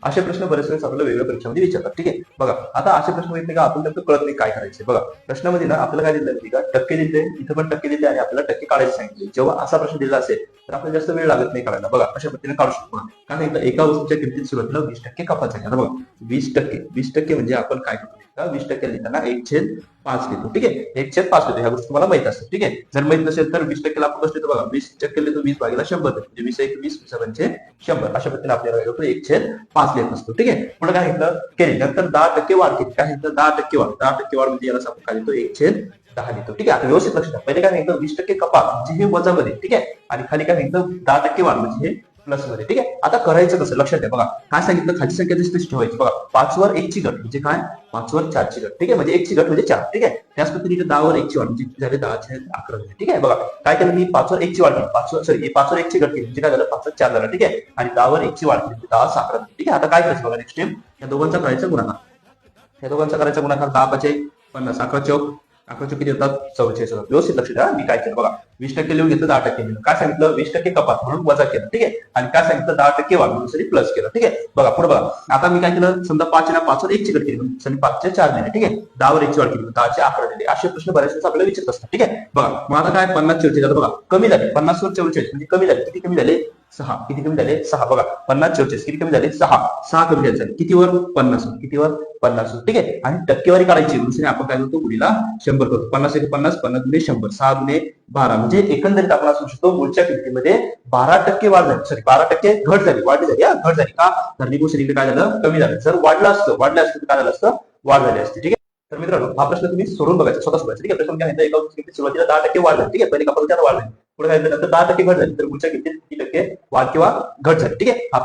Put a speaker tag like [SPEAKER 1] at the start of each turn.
[SPEAKER 1] असे प्रश्न बरेच वेळेस आपल्याला वेगवेगळ्या परीक्षांमध्ये विचारतात. ठीक आहे, बघा आता असे प्रश्न माहिती का आपण नेमकं कळत नाही काय करायचे. बघा प्रश्नामध्ये ना आपल्याला काय दिलं का टक्के दिले, इथं पण टक्के दिले आणि आपल्याला टक्के काढायचे सांगितले. जेव्हा असा प्रश्न दिला असेल तर आपल्याला जास्त वेळ लागत नाही काढायला. बघा अशा पद्धतीने काढू शकतो. कारण एकदा एका वस्तूच्या किमतीत सुरुवातीला 20% कपात झाली. आता बघा 20% म्हणजे आपण काय करतो का 20% लिहिताना 1/5 लिहितो. ठीक आहे, 1/5 लिहितो. ह्या गोष्टी तुम्हाला माहित असतात. ठीक आहे, जर माहित नसेल तर 20% ला आपण कसं लिहितो बघा 20% लिहितो 20/100 म्हणजे 20×1 = 20 20×5 100 अशा पद्धतीने आपल्याला 1/5 लिहित असतो. ठीक आहे, पुढे काय घेतलं केली नंतर 10% वाढ केली. काय घेतलं 10% वाढ. 10% वाढ म्हणजे याला आपण काय लिहितो 1/10 लिहितो. ठीक आहे, आता व्यवस्थित लक्ष द्या. पहिले काय घेतलं 20% कपात म्हणजे हे वजामध्ये. ठीक आहे, आणि खाली काय घेतलं 10% वाढ म्हणजे हे प्लस मध्ये. ठीक आहे, आता करायचं कसं लक्षात द्या. बघा काय सांगितलं खाली संख्या दिसतेच ठेवायची. बघा 5 वर 1 ची घट म्हणजे काय 5 वर 4 ची घट. ठीक आहे, म्हणजे 1 ची घट म्हणजे 4. ठीक आहे, त्याच पद्धतीने 10 वर 1 ची वाढ म्हणजे झाले 10/11 झाले. ठीक आहे, बघा काय केलं मी 5 वर 1 ची वाढ केली 5 वर 1 ची घट केली म्हणजे काय झालं 5 वर 4 झालं. ठीक आहे, आणि 10 वर 1 ची वाढ केली म्हणजे 10/11 झाली. ठीक आहे, आता काय करायचं बघा नेक्स्ट टाइम या दोघांचा करायचा गुणाकार. या दोघांचा करायचा गुणाकार 10×5 = 50 11 किती होतात 44 होतात. व्यवस्थित लक्ष द्या मी काय केलं बघा 20% लिहून घेतलं 10% लिहिलं. काय सांगितलं 20% कपात म्हणून वजा केलं. ठीक आहे, आणि काय सांगितलं 10% वाढ म्हणून प्लस केलं. ठीक आहे, बघा पुढे बघा आता मी काय केलं समजा 5 ला 5 वर 1 ची घट केली म्हणजे 5 4 दिले. ठीक आहे, 10 वर 1 ची वाढ केली 10/11 दिले. असे प्रश्न बऱ्याच वेळेस आपल्याला विचारत असतात. ठीक आहे, बघा मग आता काय 50 झालं बघा कमी झाले 50 वर 44 म्हणजे कमी झाले. किती कमी झाले 6. किती कमी झाले 6. बघा 50 44 किती कमी झाले 6 कमी झाले. कितीवर 50 कितीवर 50. ठीक आहे, आणि टक्केवारी काढायची दुसरी आपण काय करतो गुणीला 100 करतो. 50 × 50 50 × 100 6×12 म्हणजे एकंदरीत आपण असू शकतो मूळच्या किमतीमध्ये 12% वाढ झाली. सॉरी 12% घट झाली वाढली झाली घट झाली का तर निगोशिएटिंग काय झालं कमी झालं. जर वाढलं असतं तर काय झालं असतं वाढ झाली असते. ठीक आहे, तर मित्रांनो हा प्रश्न तुम्ही सोडून बघायचा स्वतः सोडायचा. ठीक आहे, प्रश्न काय एका किमतीत सुरुवातीला 10% वाढ झाली. ठीक आहे, पहिले कपात वाढ झाली पुढे काय नंतर 10% घट झाली तर पुढच्या किमतीत किती टक्के वाढ किंवा घट झाली. ठीक आहे, हा